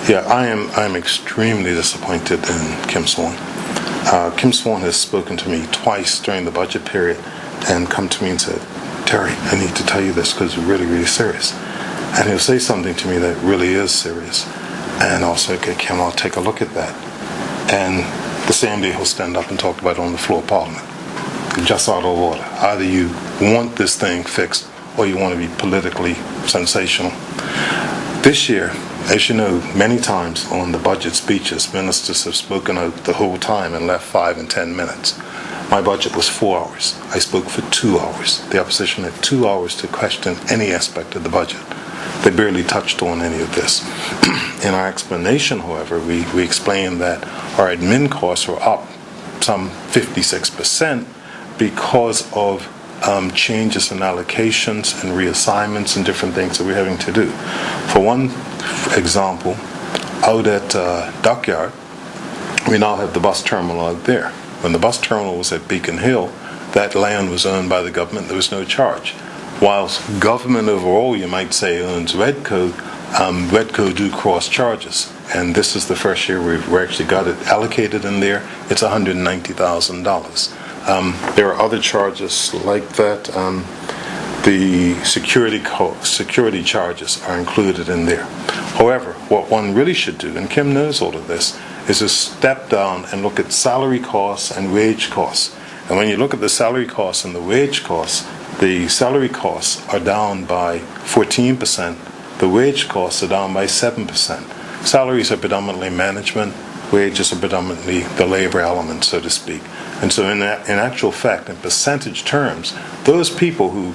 Yeah, I'm extremely disappointed in Kim Swan. Kim Swan has spoken to me twice during the budget period and come to me and said, Terry, I need to tell you this because it's really, really serious. And he'll say something to me that really is serious. And I'll say, okay, Kim, I'll take a look at that. And the same day he'll stand up and talk about it on the floor of Parliament. Just out of order. Either you want this thing fixed or you want to be politically sensational. This year, as you know, many times on the budget speeches, ministers have spoken out the whole time and left 5 and 10 minutes. My budget was 4 hours. I spoke for 2 hours. The opposition had 2 hours to question any aspect of the budget. They barely touched on any of this. In our explanation, however, we explained that our admin costs were up some 56% because of changes in allocations and reassignments and different things that we're having to do. For one example, out at Dockyard, we now have the bus terminal out there. When the bus terminal was at Beacon Hill, that land was owned by the government. There was no charge. Whilst government overall, you might say, owns Redco, Redco do cross charges. And this is the first year we've actually got it allocated in there. It's $190,000. There are other charges like that. The security charges are included in there. However, what one really should do, and Kim knows all of this, is to step down and look at salary costs and wage costs. And when you look at the salary costs and the wage costs, the salary costs are down by 14%. The wage costs are down by 7%. Salaries are predominantly management. Wages are predominantly the labor element, so to speak. And so in actual fact, in percentage terms, those people who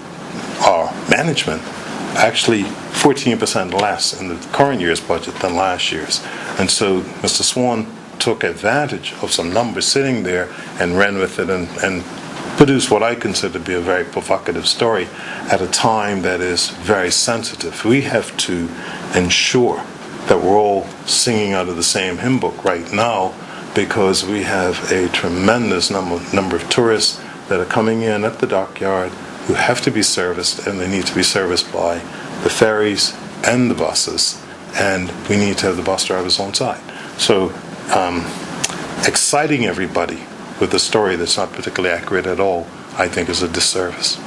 are management actually 14% less in the current year's budget than last year's. And so Mr. Swan took advantage of some numbers sitting there and ran with it and produced what I consider to be a very provocative story at a time that is very sensitive. We have to ensure that we're all singing out of the same hymn book right now, because we have a tremendous number of tourists that are coming in at the dockyard who have to be serviced, and they need to be serviced by the ferries and the buses, and we need to have the bus drivers on site. So exciting everybody with a story that's not particularly accurate at all, I think, is a disservice.